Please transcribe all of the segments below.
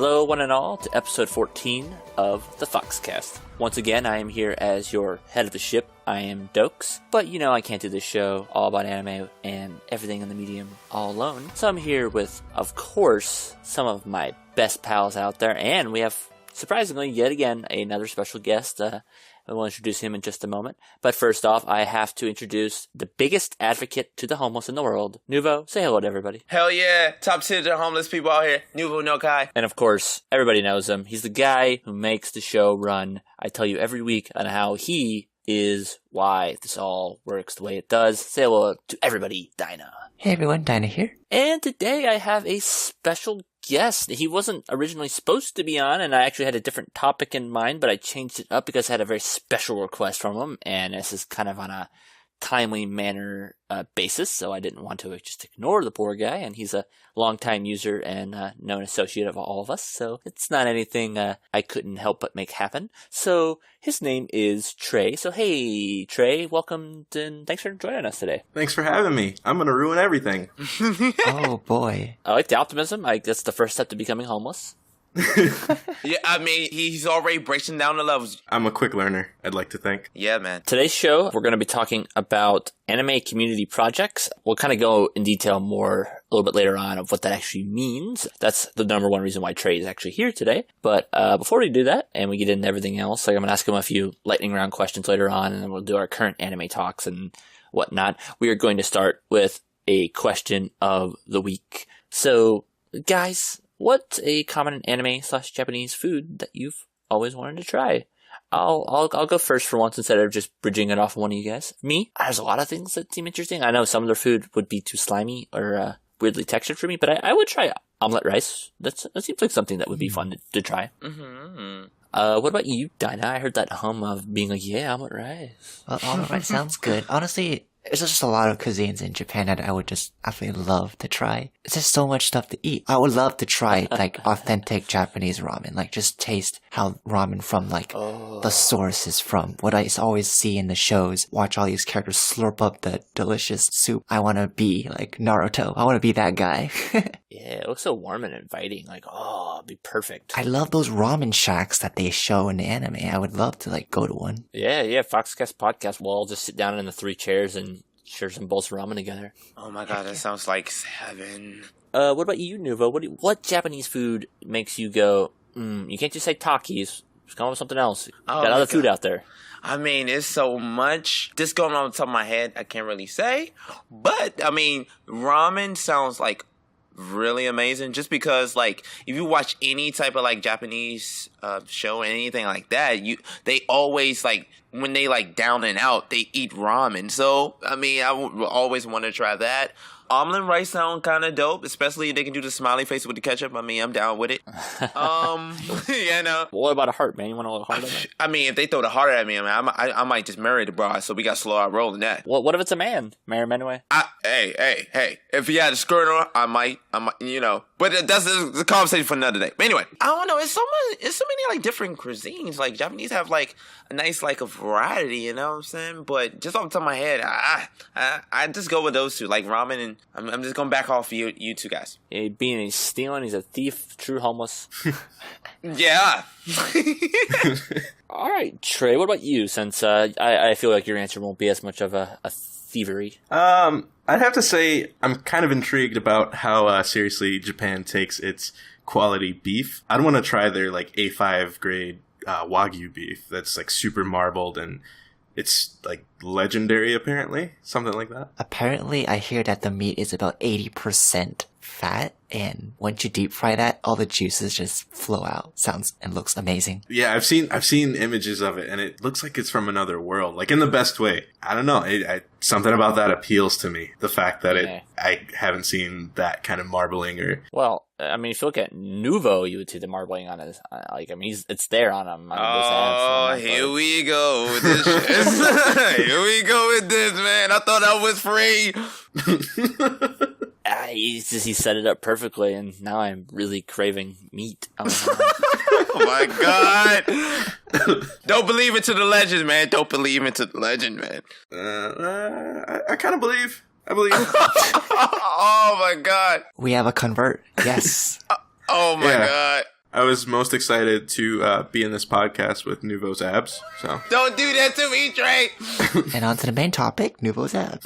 Hello, one and all, to episode 14 of the FoxCast. Once again, I am here as your head of the ship. I am Doaks, but you know I can't do this show all about anime and everything in the medium all alone. So I'm here with, of course, some of my best pals out there, and we have, surprisingly, yet again, another special guest. I will introduce him in just a moment. But first off, I have to introduce the biggest advocate to the homeless in the world. Nuvo, say hello to everybody. Hell yeah. Top tier to the homeless people out here. Nuvo no Kai. And of course, everybody knows him. He's the guy who makes the show run. I tell you every week on how he is why this all works the way it does. Say hello to everybody, Dyna. Hey everyone, Dyna here. And today I have a special guest. He wasn't originally supposed to be on, and I actually had a different topic in mind, but I changed it up because I had a very special request from him, and this is kind of on a timely manner basis, so I didn't want to just ignore the poor guy, and he's a longtime user and known associate of all of us, so it's not anything I couldn't help but make happen. So his name is Trey. So hey, Trey, welcome and thanks for joining us today. Thanks for having me. I'm going to ruin everything. Oh boy. I like the optimism. That's the first step to becoming homeless. Yeah, I mean, he's already breaking down the levels. I'm a quick learner, I'd like to think. Yeah, man. Today's show, we're going to be talking about anime community projects. We'll kind of go in detail more a little bit later on of what that actually means. That's the number one reason why Trey is actually here today. But before we do that, and we get into everything else, like I'm going to ask him a few lightning round questions later on, and then we'll do our current anime talks and whatnot. We are going to start with a question of the week. So, guys, what's a common anime/Japanese food that you've always wanted to try? I'll go first for once instead of just bridging it off of one of you guys. Me, there's a lot of things that seem interesting. I know some of their food would be too slimy or weirdly textured for me, but I would try omelet rice. That seems like something that would be fun to try. Mm-hmm. What about you, Dyna? I heard that hum of being like, yeah, omelet rice. Well, omelet rice sounds good. Honestly, there's just a lot of cuisines in Japan that I would just absolutely love to try. It's just so much stuff to eat. I would love to try, like, authentic Japanese ramen. Like, just taste how ramen from, like, the source is from. What I always see in the shows, watch all these characters slurp up the delicious soup. I want to be, like, Naruto. I want to be that guy. Yeah, it looks so warm and inviting. Like, oh, it'd be perfect. I love those ramen shacks that they show in the anime. I would love to, like, go to one. Yeah, FoxCast podcast. We'll all just sit down in the 3 chairs and share some bowls of ramen together. Oh my god, that sounds like heaven. What about you, Nuvo? What Japanese food makes you go, you can't just say Takis. Just come up with something else. Got other food out there. I mean, it's so much. This going on the top of my head, I can't really say. But, I mean, ramen sounds like really amazing just because, like, if you watch any type of, like, Japanese show or anything like that, they always, like, when they, like, down and out, they eat ramen. So, I mean, I would always want to try that. Omelet rice sound kind of dope, especially if they can do the smiley face with the ketchup. I mean, I'm down with it. Yeah, no. Well, what about a heart, man? You want a little heart on that? I mean, if they throw the heart at me, I might just marry the bride, so we got to slow our roll in that. Well, what if it's a man? Marry him anyway? Hey. If he had a skirt on, I might, you know. But that's the conversation for another day. But anyway, I don't know. It's so many, like, different cuisines. Like, Japanese have, like, a nice, like, a variety, you know what I'm saying? But just off the top of my head, I just go with those two, like ramen, and I'm just going back off you two guys. Yeah, being he's stealing, he's a thief, true homeless. Yeah. All right, Trey, what about you? Since I feel like your answer won't be as much of a thievery. I'd have to say I'm kind of intrigued about how seriously Japan takes its quality beef. I'd want to try their, like, A5 grade Wagyu beef that's, like, super marbled, and it's, like, legendary, apparently. Something like that. Apparently, I hear that the meat is about 80% fat, and once you deep fry that, all the juices just flow out. Sounds and looks amazing. Yeah, I've seen images of it, and it looks like it's from another world, like, in the best way. I don't know. Something about that appeals to me. The fact that I haven't seen that kind of marbling or... Well, I mean, if you look at Nuvo, you would see the marbling on his, like, I mean, it's there on him. Here we go with this shit. Here we go with this, man. I thought I was free. He set it up perfectly, and now I'm really craving meat. Oh my god! Don't believe into the legend, man. Don't believe into the legend, man. I kind of believe. I believe. Oh my god! We have a convert. Yes. Oh my god! I was most excited to be in this podcast with Nuvo's abs. So Don't do that to me, Trey. And on to the main topic, Nuvo's abs.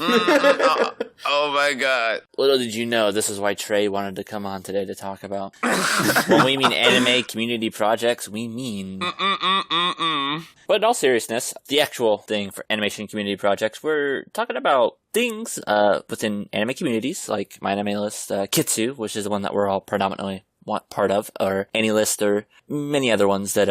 Oh my god. Little did you know, this is why Trey wanted to come on today to talk about. When we mean anime community projects, we mean... But in all seriousness, the actual thing for animation community projects, we're talking about things within anime communities, like my anime list, Kitsu, which is the one that we're all predominantly part of, or AnyList, or many other ones that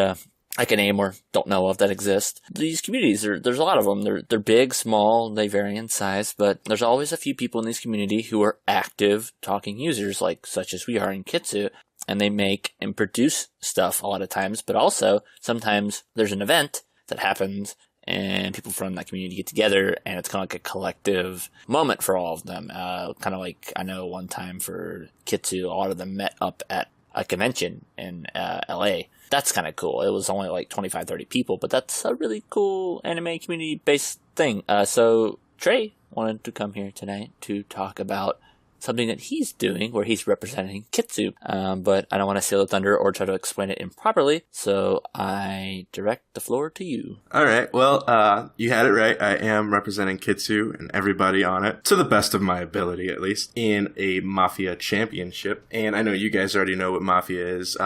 I can name or don't know of that exist. These communities, there's a lot of them. They're big, small, they vary in size, but there's always a few people in this community who are active talking users, like such as we are in Kitsu, and they make and produce stuff a lot of times, but also sometimes there's an event that happens and people from that community get together and it's kind of like a collective moment for all of them. Kind of like, I know one time for Kitsu, a lot of them met up at a convention in LA. That's kind of cool. It was only like 25, 30 people, but that's a really cool anime community-based thing. So Trey wanted to come here tonight to talk about something that he's doing where he's representing Kitsu. But I don't want to steal the thunder or try to explain it improperly, so I direct the floor to you. All right. Well, you had it right. I am representing Kitsu and everybody on it, to the best of my ability, at least, in a Mafia championship. And I know you guys already know what Mafia is,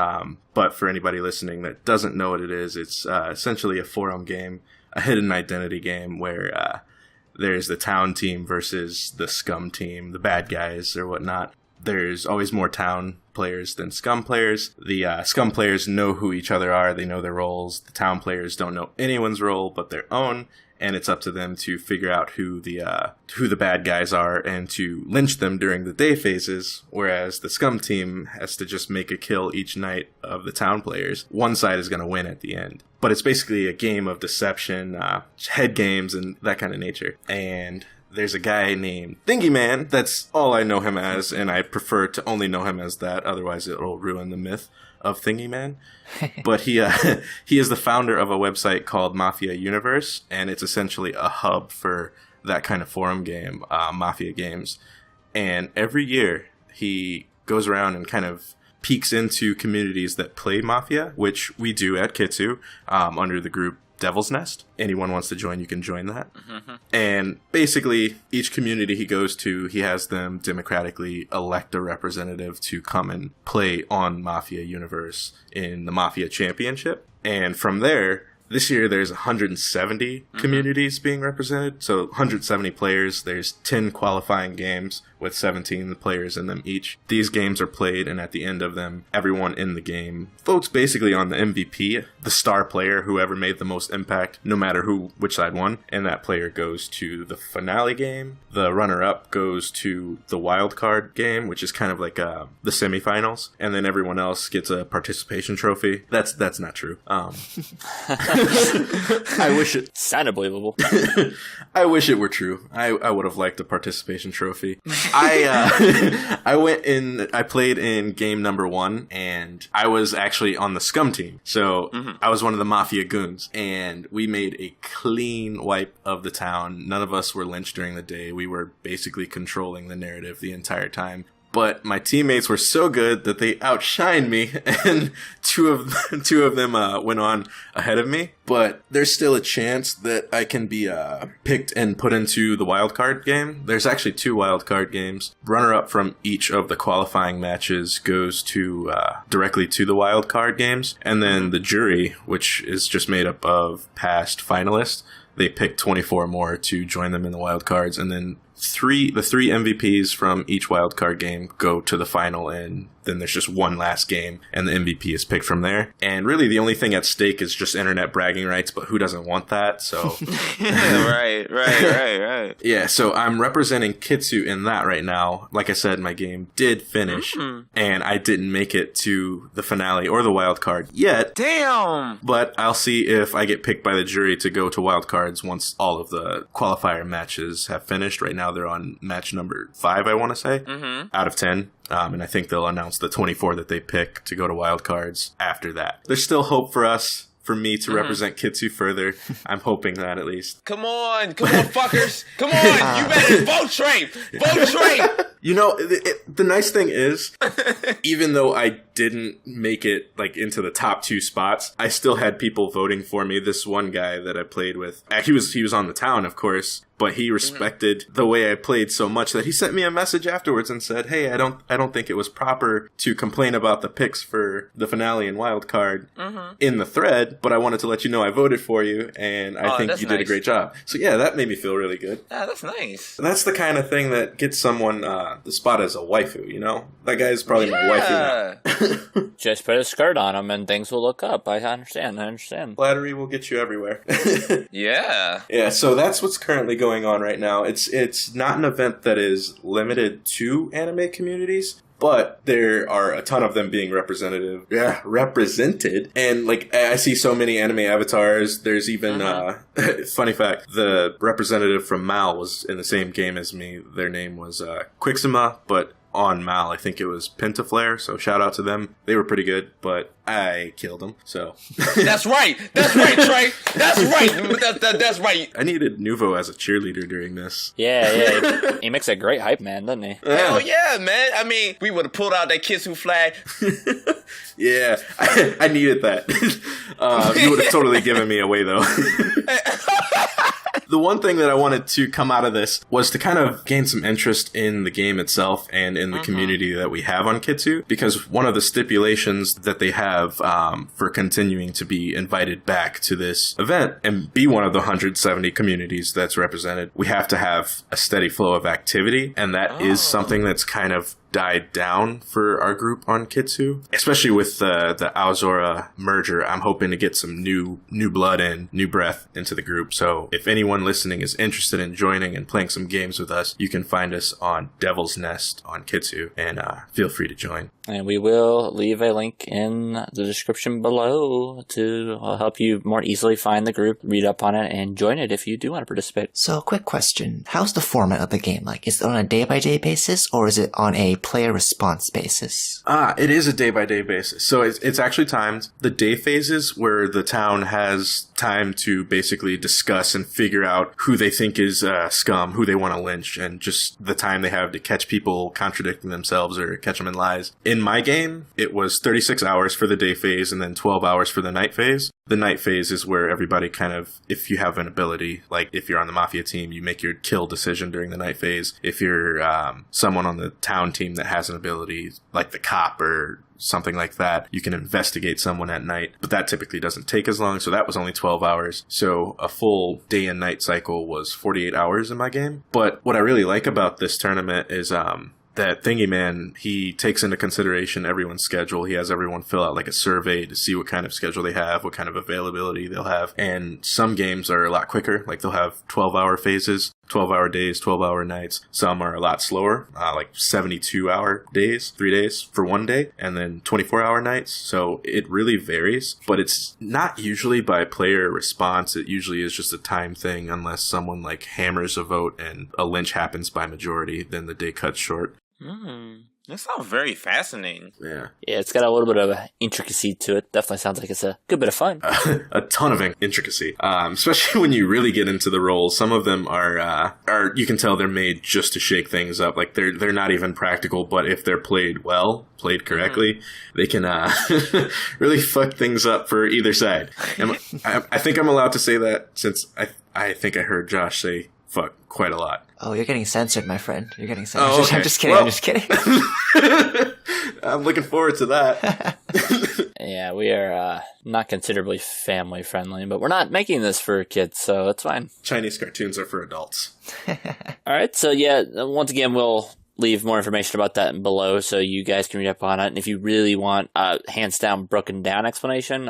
but for anybody listening that doesn't know what it is, it's essentially a forum game, a hidden identity game where there's the town team versus the scum team, the bad guys or whatnot. There's always more town players than scum players. The scum players know who each other are. They know their roles. The town players don't know anyone's role but their own. And it's up to them to figure out who the bad guys are and to lynch them during the day phases, whereas the scum team has to just make a kill each night of the town players. One side is going to win at the end. But it's basically a game of deception, head games, and that kind of nature. And there's a guy named Thingy Man. That's all I know him as, and I prefer to only know him as that. Otherwise, it'll ruin the myth of Thingy Man. But he is the founder of a website called Mafia Universe, and it's essentially a hub for that kind of forum game, Mafia games. And every year, he goes around and kind of peeks into communities that play Mafia, which we do at Kitsu, under the group Devil's Nest. Anyone wants to join, you can join that. Mm-hmm. And basically, each community he goes to, he has them democratically elect a representative to come and play on Mafia Universe in the Mafia Championship. And from there, this year there's 170 communities being represented, so 170 players. There's 10 qualifying games with 17 players in them each. These games are played, and at the end of them, everyone in the game votes basically on the MVP, the star player, whoever made the most impact, no matter which side won, and that player goes to the finale game. The runner-up goes to the wild card game, which is kind of like the semifinals, and then everyone else gets a participation trophy. That's not true. I wish it sounded believable. I wish it were true. I would have liked a participation trophy. I played in game number 1, and I was actually on the scum team. So I was one of the Mafia goons, and we made a clean wipe of the town. None of us were lynched during the day. We were basically controlling the narrative the entire time. But my teammates were so good that they outshined me, and two of them went on ahead of me. But there's still a chance that I can be picked and put into the wildcard game. There's actually 2 wildcard games. Runner-up from each of the qualifying matches goes to directly to the wildcard games. And then the jury, which is just made up of past finalists, they pick 24 more to join them in the wildcards. And then the 3 MVPs from each wildcard game go to the final, and then there's just one last game, and the MVP is picked from there. And really, the only thing at stake is just internet bragging rights, but who doesn't want that? So, right. Yeah, so I'm representing Kitsu in that right now. Like I said, my game did finish, and I didn't make it to the finale or the wild card yet. Damn! But I'll see if I get picked by the jury to go to wild cards once all of the qualifier matches have finished. Right now, they're on match number 5, I want to say, out of 10. And I think they'll announce the 24 that they pick to go to wild cards after that. There's still hope for me to represent Kitsu further. I'm hoping that at least. Come on, fuckers. Come on. You better vote Trey. Vote Trey. The nice thing is, even though I didn't make it like into the top 2 spots, I still had people voting for me. This one guy that I played with, he was on the town, of course, but he respected the way I played so much that he sent me a message afterwards and said, "Hey, I don't think it was proper to complain about the picks for the finale and wild card in the thread, but I wanted to let you know I voted for you, and I think you did a great job." So yeah, that made me feel really good. Yeah, that's nice. That's the kind of thing that gets someone the spot as a waifu, you know? That guy's probably my waifu now. Just put a skirt on him and things will look up. I understand. Flattery will get you everywhere. Yeah. Yeah, so that's what's currently going on right now. It's not an event that is limited to anime communities, but there are a ton of them being represented. And like, I see so many anime avatars. There's even funny fact, the representative from Mal was in the same game as me. Their name was Quixima, but on Mal, I think it was Pentaflare, so shout out to them. They were pretty good, but I killed them, so. That's right, Trey. That's right. That's right. I needed Nuvo as a cheerleader during this. Yeah. He makes a great hype man, doesn't he? Hell yeah, man. I mean, we would have pulled out that Kitsu flag. Yeah, I needed that. You would have totally given me away, though. The one thing that I wanted to come out of this was to kind of gain some interest in the game itself and in the community that we have on Kitsu, because one of the stipulations that they have for continuing to be invited back to this event and be one of the 170 communities that's represented, we have to have a steady flow of activity, and that is something that's kind of died down for our group on Kitsu, especially with the Aozora merger. I'm hoping to get some new blood and new breath into the group. So if anyone listening is interested in joining and playing some games with us, you can find us on Devil's Nest on Kitsu, and feel free to join. And we will leave a link in the description below to help you more easily find the group, read up on it, and join it if you do want to participate. So, quick question. How's the format of the game like? Is it on a day-by-day basis, or is it on a player response basis? It is a day-by-day basis. So it's actually timed. The day phases where the town has time to basically discuss and figure out who they think is scum, who they want to lynch, and just the time they have to catch people contradicting themselves or catch them in lies. In my game, it was 36 hours for the day phase and then 12 hours for the night phase. The night phase is where everybody kind of, if you have an ability, like if you're on the Mafia team, you make your kill decision during the night phase. If you're someone on the town team that has an ability, like the cop or something like that, you can investigate someone at night, but that typically doesn't take as long, so that was only 12 hours. So a full day and night cycle was 48 hours in my game. But what I really like about this tournament is that Thingy Man, he takes into consideration everyone's schedule. He has everyone fill out like a survey to see what kind of schedule they have, what kind of availability they'll have. And some games are a lot quicker, like they'll have 12-hour phases, 12-hour days, 12-hour nights. Some are a lot slower, like 72-hour days, 3 days for one day, and then 24-hour nights. So it really varies, but it's not usually by player response. It usually is just a time thing, unless someone like hammers a vote and a lynch happens by majority, then the day cuts short. That sounds very fascinating. Yeah, it's got a little bit of intricacy to it. Definitely sounds like it's a good bit of fun. A ton of intricacy, especially when you really get into the roles. Some of them are you can tell they're made just to shake things up. Like they're not even practical, but if they're played correctly, they can really fuck things up for either side. I think I'm allowed to say that, since I think I heard Josh say fuck quite a lot. Oh, you're getting censored, my friend. You're getting censored. Oh, okay. I'm just kidding. Well, I'm just kidding. I'm looking forward to that. Yeah, we are not considerably family friendly, but we're not making this for kids, so it's fine. Chinese cartoons are for adults. All right, so yeah, once again, we'll leave more information about that below so you guys can read up on it. And if you really want a hands down, broken down explanation,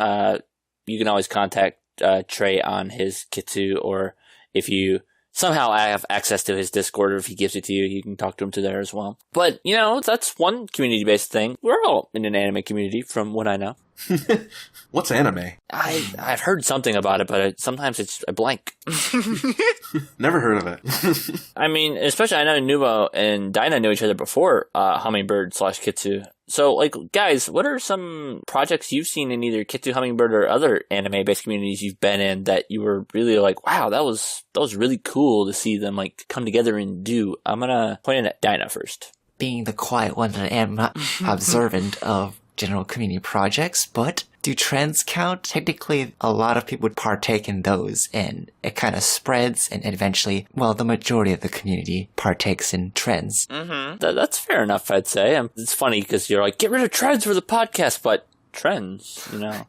you can always contact Trey on his Kitsu, or if you somehow have access to his Discord, or if he gives it to you, you can talk to him to there as well. But, that's one community-based thing. We're all in an anime community, from what I know. What's anime? I've heard something about it, but sometimes it's a blank. Never heard of it. I mean, especially I know Nuvo and Dyna knew each other before Hummingbird/Kitsu. So, guys, what are some projects you've seen in either Kitsu, Hummingbird, or other anime-based communities you've been in that you were really like, wow, that was really cool to see them come together and do? I'm gonna point in at Dyna first. being the quiet one that I am, not observant of general community projects, but do trends count? Technically, a lot of people would partake in those, and it kind of spreads, and eventually, well, the majority of the community partakes in trends. Mm-hmm. That's fair enough, I'd say. It's funny because you're like, get rid of trends for the podcast, but trends, you know.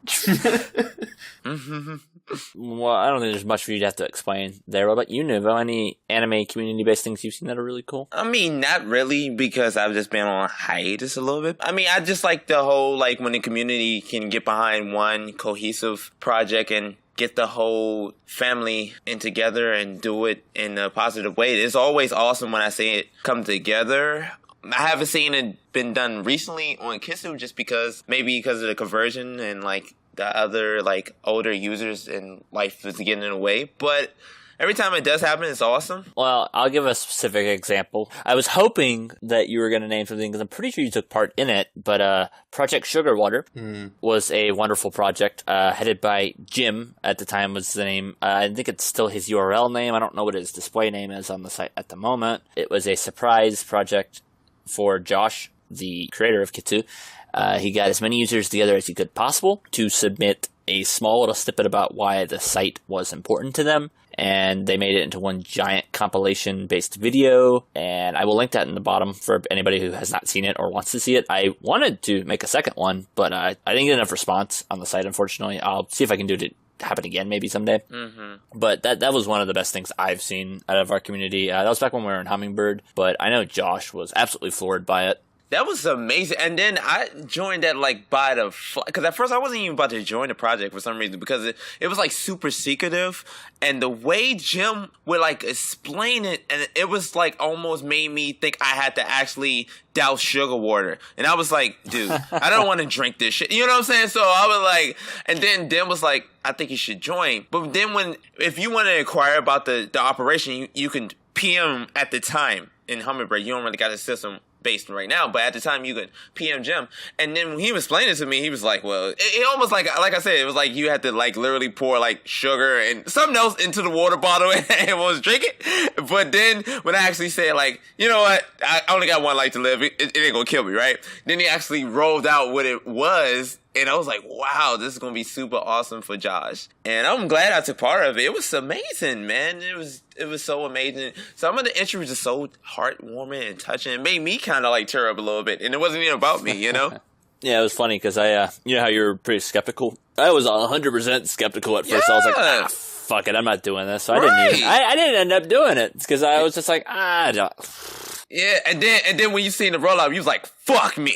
Well, I don't think there's much for you to have to explain there. What about you, Nuvo? Any anime community-based things you've seen that are really cool? I mean, not really, because I've just been on hiatus a little bit. I mean, I just like the whole, like, when the community can get behind one cohesive project and get the whole family in together and do it in a positive way. It's always awesome when I see it come together. I haven't seen it been done recently on Kitsu just because of the conversion and, like, the other, like, older users and life is getting in the way. But every time it does happen, it's awesome. Well, I'll give a specific example. I was hoping that you were going to name something because I'm pretty sure you took part in it, but Project Sugar Water was a wonderful project headed by Jim at the time was the name. I think it's still his URL name. I don't know what his display name is on the site at the moment. It was a surprise project for Josh, the creator of Kitsu. He got as many users together as he could possible to submit a small little snippet about why the site was important to them, and they made it into one giant compilation-based video, and I will link that in the bottom for anybody who has not seen it or wants to see it. I wanted to make a second one, but I didn't get enough response on the site, unfortunately. I'll see if I can do it happen again maybe someday. But that was one of the best things I've seen out of our community. That was back when we were in Hummingbird, but I know Josh was absolutely floored by it. That was amazing. And then I joined that, like, by the... Because at first I wasn't even about to join the project for some reason because it was, like, super secretive. And the way Jim would, like, explain it, and it was, like, almost made me think I had to actually douse sugar water. And I was like, dude, I don't want to drink this shit. You know what I'm saying? So I was like... And then Dan was like, I think you should join. But then if you want to inquire about the operation, you can PM at the time in Hummingbird. You don't really got a system based right now, but at the time you could PM Jim. And then when he was explaining it to me, he was like, well, it almost like I said, it was like you had to, like, literally pour, like, sugar and something else into the water bottle and was drinking. But then when I actually said, like, you know what, I only got one life to live, it ain't gonna kill me, right? Then he actually rolled out what it was, and I was like, wow, this is going to be super awesome for Josh. And I'm glad I took part of it. It was amazing, man. It was so amazing. Some of the entries are so heartwarming and touching. It made me kind of, like, tear up a little bit. And it wasn't even about me, you know? Yeah, it was funny because you know how you were pretty skeptical? I was 100% skeptical at first. I was like, fuck it, I'm not doing this. So I didn't end up doing it because I was just like, I don't... Yeah, and then when you seen the rollout, you was like, fuck me.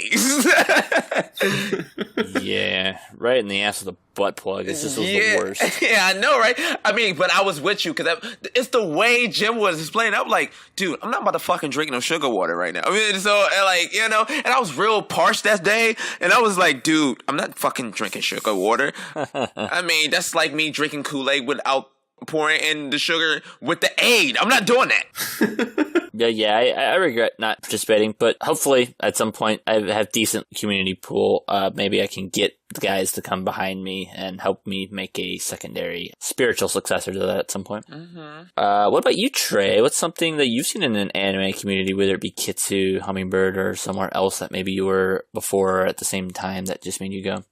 Yeah, right in the ass of the butt plug. This was the worst. Yeah, I know, right? I mean, but I was with you because it's the way Jim was explaining. I was like, dude, I'm not about to fucking drink no sugar water right now. I mean, so, like, you know, and I was real parched that day, and I was like, dude, I'm not fucking drinking sugar water. I mean, that's like me drinking Kool-Aid without pouring in the sugar with the aid. I'm not doing that. Yeah, I regret not participating, but hopefully at some point I have decent community pool. Maybe I can get the guys to come behind me and help me make a secondary spiritual successor to that at some point. What about you, Trey? What's something that you've seen in an anime community, whether it be Kitsu, Hummingbird, or somewhere else that maybe you were before at the same time that just made you go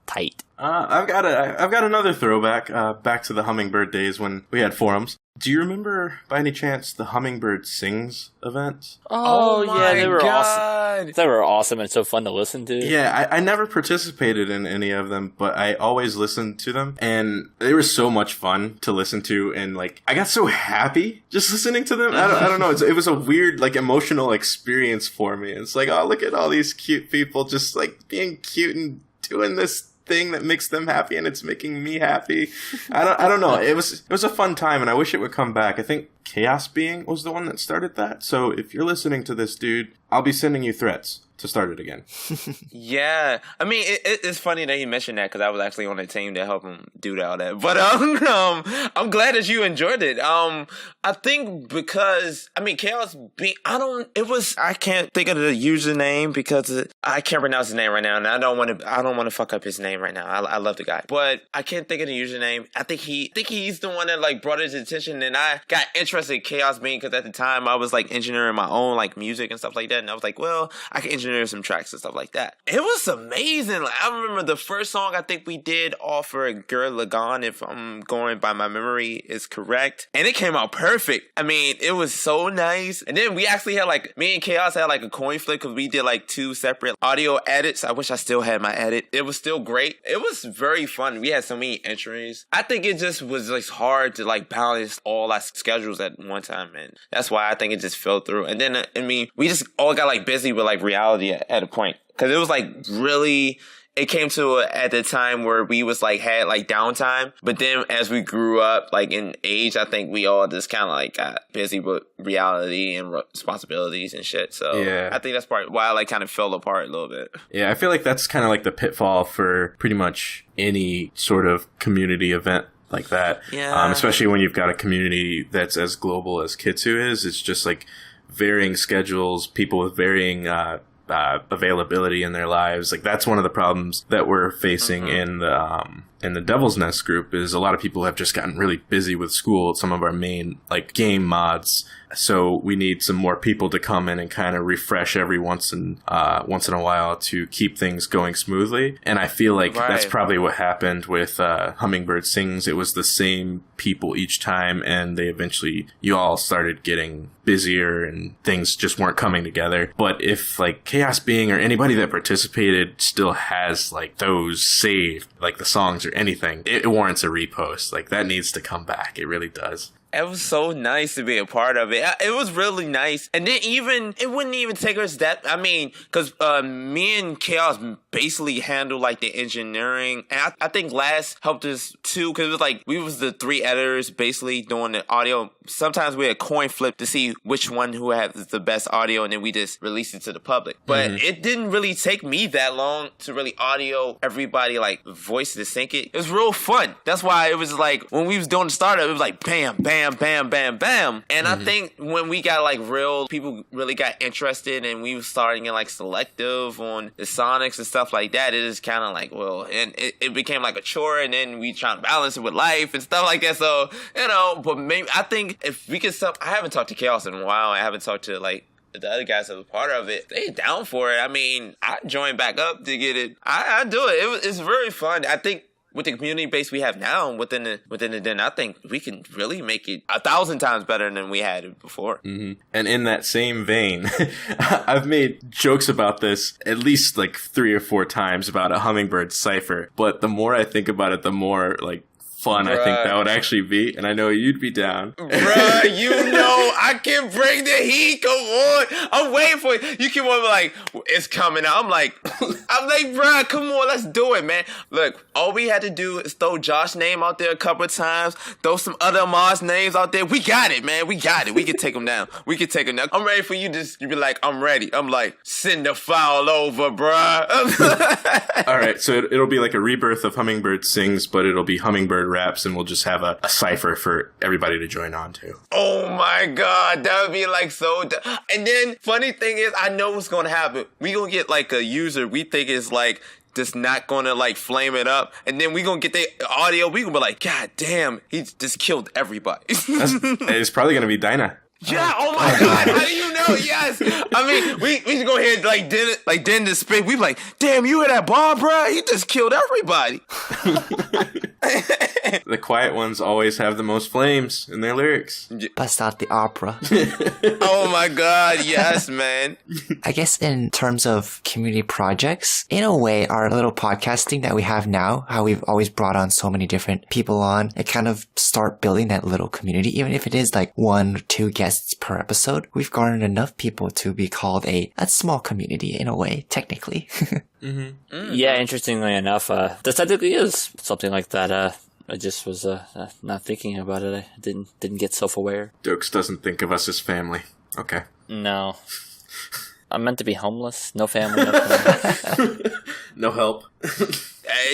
tight? I've got another throwback back to the Hummingbird days when we had forums. Do you remember, by any chance, the Hummingbird Sings event? Oh yeah, they were God. awesome. They were awesome and so fun to listen to. Yeah, I never participated in any of them, but I always listened to them, and they were so much fun to listen to, and, like, I got so happy just listening to them. I don't know, it was a weird, like, emotional experience for me. It's like, oh, look at all these cute people just, like, being cute and doing this thing that makes them happy, and it's making me happy. I don't know. It was a fun time, and I wish it would come back. I think Chaos Being was the one that started that. So if you're listening to this, dude, I'll be sending you threats to start it again. Yeah, I mean, it's funny that you mentioned that because I was actually on the team to help him do all that. But I'm glad that you enjoyed it. I think because Chaos Being, I can't think of the username because I can't pronounce his name right now, and I don't want to fuck up his name right now. I love the guy, but I can't think of the username. I think he's the one that, like, brought it to attention, and I got interested interested in Chaos being because at the time I was like engineering my own like music and stuff like that, and I was like, well, I can engineer some tracks and stuff like that. It was amazing. Like, I remember the first song I think we did off for Girl Lagan, if I'm going by my memory is correct, and it came out perfect. I mean, it was so nice. And then we actually had like, me and Chaos had like a coin flip because we did like 2 separate audio edits. I wish I still had my edit. It was still great. It was very fun. We had so many entries. I think it just was like hard to like balance all our schedules at one time, and that's why I think it just fell through. And then I mean, we just all got like busy with like reality at a point, because it was like really, it came to at the time where we was like had like downtime, but then as we grew up like in age, I think we all just kind of like got busy with reality and responsibilities and shit. So yeah, I think that's part why I like kind of fell apart a little bit. Yeah, I feel like that's kind of like the pitfall for pretty much any sort of community event like that. Yeah. Especially when you've got a community that's as global as Kitsu is. It's just like varying schedules, people with varying availability in their lives. Like, that's one of the problems that we're facing in the Devil's Nest group, is a lot of people have just gotten really busy with school, some of our main like game mods. So we need some more people to come in and kind of refresh every once in a while to keep things going smoothly. And I feel like that's probably what happened with Hummingbird Sings. It was the same people each time, and you all started getting busier and things just weren't coming together. But if like Chaos Being or anybody that participated still has like those saved, like the songs or anything, it warrants a repost. Like, that needs to come back. It really does. It was so nice to be a part of it. It was really nice. And then it wouldn't even take us that, I mean, because me and Chaos basically handled like the engineering. And I think Last helped us too, because it was like, we was the 3 editors basically doing the audio. Sometimes we had coin flip to see which one who had the best audio, and then we just released it to the public. But it didn't really take me that long to really audio everybody, like voice to sync it. It was real fun. That's why it was like, when we was doing the startup, it was like bam, bam, bam, bam, bam. And I think when we got like people really got interested, and we was starting to like selective on the sonics and stuff like that, it is kind of like, well, and it became like a chore, and then we trying to balance it with life and stuff like that. So, but maybe, I think if we could I haven't talked to Chaos in a while. I haven't talked to like the other guys that was part of it. They down for it. I mean, I joined back up to get it. I do it. It's very fun. I think with the community base we have now within the den, I think we can really make it 1,000 times better than we had it before. And in that same vein, I've made jokes about this at least like 3 or 4 times about a Hummingbird cipher. But the more I think about it, the more like fun I think that would actually be, and I know you'd be down. Bruh, I can bring the heat. Come on, I'm waiting for it. You keep on like, it's coming out. I'm like, bruh, come on, let's do it, man. Look, all we had to do is throw Josh's name out there a couple of times, throw some other Mars names out there. We got it, man. We got it. We can take them down. We can take them down. I'm ready for you to be like, I'm ready. I'm like, send the file over, bruh. All right, so it'll be like a rebirth of Hummingbird Sings, but it'll be Hummingbird Raps, and we'll just have a cipher for everybody to join on to. Oh my god, that would be like so and then funny thing is, I know what's gonna happen. We gonna get like a user we think is like just not gonna like flame it up, and then we gonna get the audio, we gonna be like, god damn, he just killed everybody. It's probably gonna be Dyna. Yeah, oh my god, how do you know? Yes. I mean, we should go ahead and like den the spit. We be like, damn, you hear that bomb, bro? He just killed everybody. The quiet ones always have the most flames in their lyrics. Bust out the opera. Oh my god, yes, man. I guess in terms of community projects, in a way, our little podcasting that we have now, how we've always brought on so many different people on, it kind of start building that little community. Even if it is like 1 or 2 guests per episode, we've garnered enough people to be called a small community in a way, technically. Yeah, interestingly enough, this technically is something like that. I just was not thinking about it. I didn't get self-aware. Doaks doesn't think of us as family. Okay. No. I'm meant to be homeless. No family. No, no help.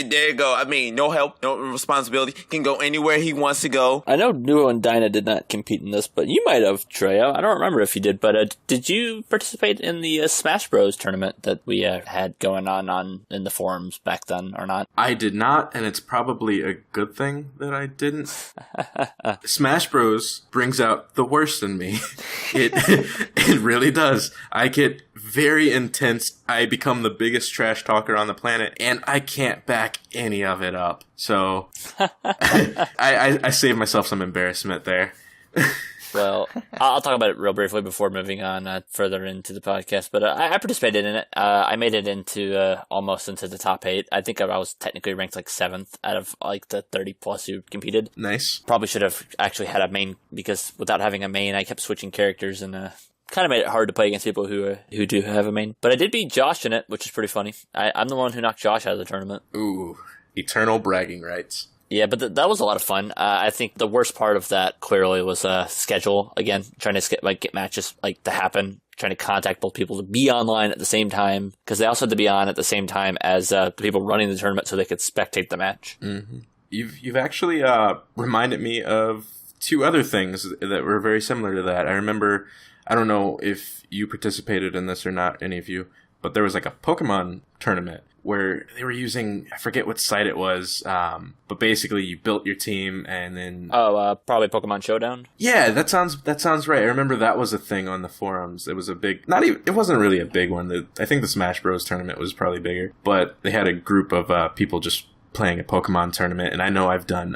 There you go. I mean, no help, no responsibility. Can go anywhere he wants to go. I know Nuvo and Dyna did not compete in this, but you might have, Trey. I don't remember if you did, but did you participate in the Smash Bros. Tournament that we had going on in the forums back then, or not? I did not, and it's probably a good thing that I didn't. Smash Bros. Brings out the worst in me. It really does. I get very intense. I become the biggest trash talker on the planet, and I can't back any of it up. So I saved myself some embarrassment there. Well, I'll talk about it real briefly before moving on further into the podcast. But I participated in it. I made it into almost into the top 8. I think I was technically ranked like 7th out of like the 30 plus who competed. Nice. Probably should have actually had a main, because without having a main, I kept switching characters and kind of made it hard to play against people who do have a main. But I did beat Josh in it, which is pretty funny. I'm the one who knocked Josh out of the tournament. Ooh, eternal bragging rights. Yeah, but that was a lot of fun. I think the worst part of that clearly was schedule. Again, trying to get matches like to happen, trying to contact both people to be online at the same time, because they also had to be on at the same time as the people running the tournament so they could spectate the match. Mm-hmm. You've actually reminded me of 2 other things that were very similar to that. I remember, I don't know if you participated in this or not, any of you, but there was like a Pokemon tournament where they were using, I forget what site it was, but basically you built your team and then... probably Pokemon Showdown? Yeah, that sounds right. I remember that was a thing on the forums. It was a big... it wasn't really a big one. I think the Smash Bros. Tournament was probably bigger, but they had a group of people just playing a Pokemon tournament, and I know I've done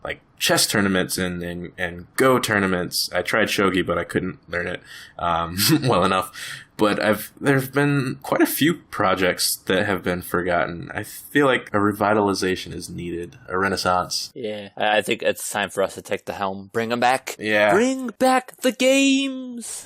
like chess tournaments and Go tournaments. I tried Shogi, but I couldn't learn it well enough. But there've been quite a few projects that have been forgotten. I feel like a revitalization is needed, a renaissance. Yeah, I think it's time for us to take the helm. Bring them back. Yeah. Bring back the games.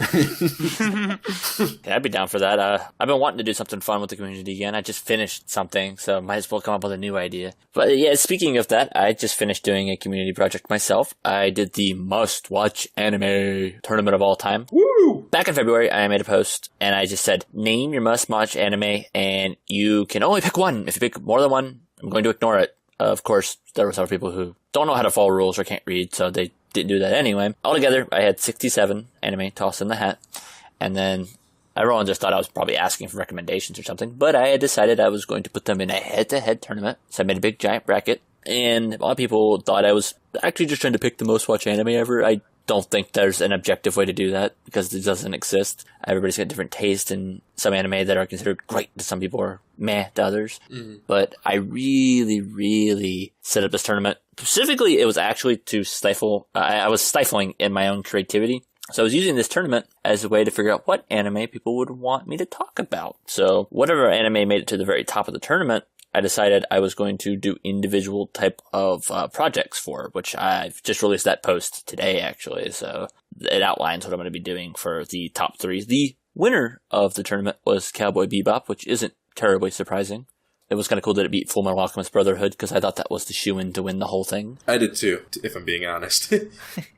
Okay, I'd be down for that. I've been wanting to do something fun with the community again. I just finished something, so might as well come up with a new idea. But yeah, speaking of that, I just finished doing a community project myself. I did the must-watch anime tournament of all time. Woo! Back in February, I made a post, and I just said, name your must-watch anime, and you can only pick one. If you pick more than one, I'm going to ignore it. Of course, there were several people who don't know how to follow rules or can't read, so they didn't do that anyway. Altogether, I had 67 anime tossed in the hat, and then everyone just thought I was probably asking for recommendations or something, but I had decided I was going to put them in a head-to-head tournament, so I made a big giant bracket, and a lot of people thought I was actually just trying to pick the most-watched anime ever. I don't think there's an objective way to do that, because it doesn't exist. Everybody's got different taste in some anime that are considered great to some people or meh to others. Mm. But I really, really set up this tournament. Specifically, it was actually to stifle, I was stifling in my own creativity. So I was using this tournament as a way to figure out what anime people would want me to talk about. So whatever anime made it to the very top of the tournament, I decided I was going to do individual type of projects for, which I've just released that post today, actually. So it outlines what I'm going to be doing for the top 3. The winner of the tournament was Cowboy Bebop, which isn't terribly surprising. It was kind of cool that it beat Fullmetal Alchemist Brotherhood, because I thought that was the shoo-in to win the whole thing. I did too, if I'm being honest. It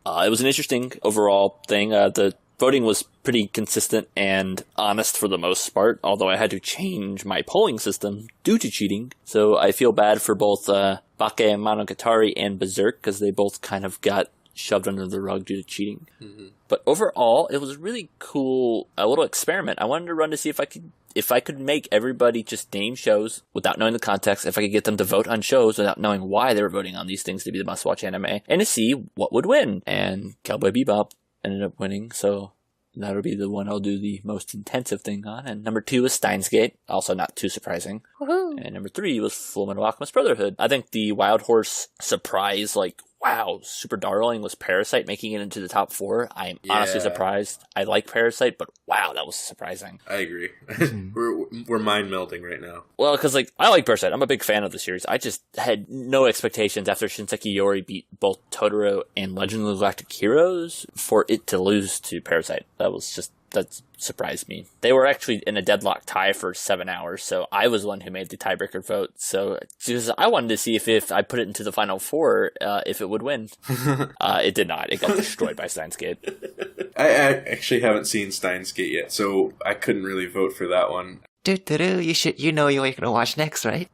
was an interesting overall thing. The voting was pretty consistent and honest for the most part, although I had to change my polling system due to cheating. So I feel bad for both Bake Monogatari and Berserk, because they both kind of got shoved under the rug due to cheating. Mm-hmm. But overall, it was a really cool little experiment. I wanted to run to see if I could make everybody just name shows without knowing the context, if I could get them to vote on shows without knowing why they were voting on these things to be the must-watch anime, and to see what would win. And Cowboy Bebop ended up winning, so that'll be the one I'll do the most intensive thing on. And number 2 was Steins Gate, also not too surprising. Woohoo! And number 3 was Fullmetal Alchemist Brotherhood. I think the Wild Horse surprise, like, wow, super darling, was Parasite making it into the top 4. I'm honestly surprised. I like Parasite, but wow, that was surprising. I agree. We're mind melding right now. Well, because I like Parasite. I'm a big fan of the series. I just had no expectations after Shinseki Yori beat both Totoro and Legend of the Galactic Heroes for it to lose to Parasite. That surprised me. They were actually in a deadlock tie for 7 hours, so I was the one who made the tiebreaker vote. So I wanted to see if I put it into the final 4, if it would win. It did not. It got destroyed by Steins Gate. I actually haven't seen Steins Gate yet, so I couldn't really vote for that one. You know what you're gonna watch next, right?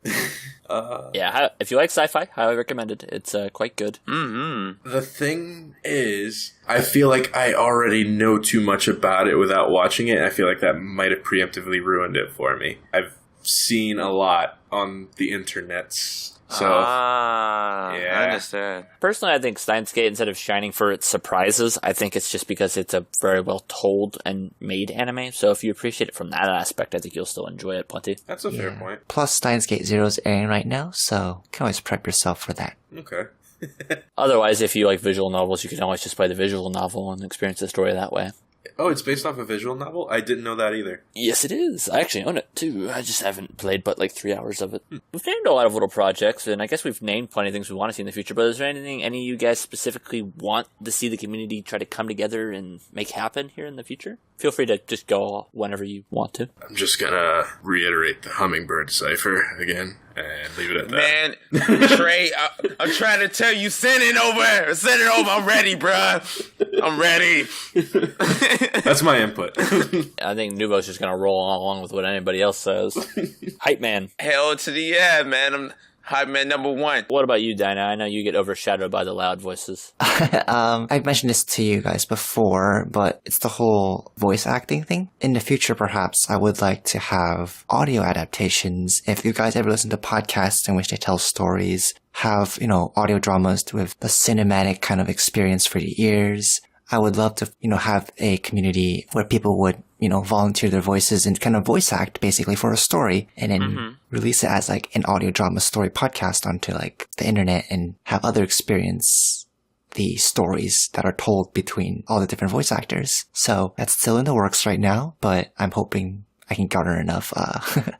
Yeah, if you like sci-fi, highly recommend it. It's quite good. Mm-hmm. The thing is, I feel like I already know too much about it without watching it. I feel like that might have preemptively ruined it for me. I've seen a lot on the internets. So, I understand. Personally, I think Steins Gate, instead of shining for its surprises, I think it's just because it's a very well told and made anime. So if you appreciate it from that aspect, I think you'll still enjoy it plenty. That's a fair point. Plus, Steins Gate Zero is airing right now, so you can always prep yourself for that. Okay. Otherwise, if you like visual novels, you can always just play the visual novel and experience the story that way. Oh, it's based off a visual novel? I didn't know that either. Yes, it is. I actually own it, too. I just haven't played but like 3 hours of it. We've named a lot of little projects, and I guess we've named plenty of things we want to see in the future, but is there anything any of you guys specifically want to see the community try to come together and make happen here in the future? Feel free to just go whenever you want to. I'm just gonna reiterate the hummingbird cipher again and leave it at that. Man, Trey, I'm trying to tell you, send it over. Send it over. I'm ready, bruh. I'm ready. That's my input. I think Nuvo's just going to roll along with what anybody else says. Hype man. Hell to the yeah, man. I'm hype man number one. What about you, Dyna? I know you get overshadowed by the loud voices. I've mentioned this to you guys before, but it's the whole voice acting thing. In the future, perhaps, I would like to have audio adaptations. If you guys ever listen to podcasts in which they tell stories, have, audio dramas with a cinematic kind of experience for the ears. I would love to, have a community where people would, volunteer their voices and kind of voice act basically for a story and then release it as like an audio drama story podcast onto like the internet and have other experience the stories that are told between all the different voice actors. So that's still in the works right now, but I'm hoping I can garner enough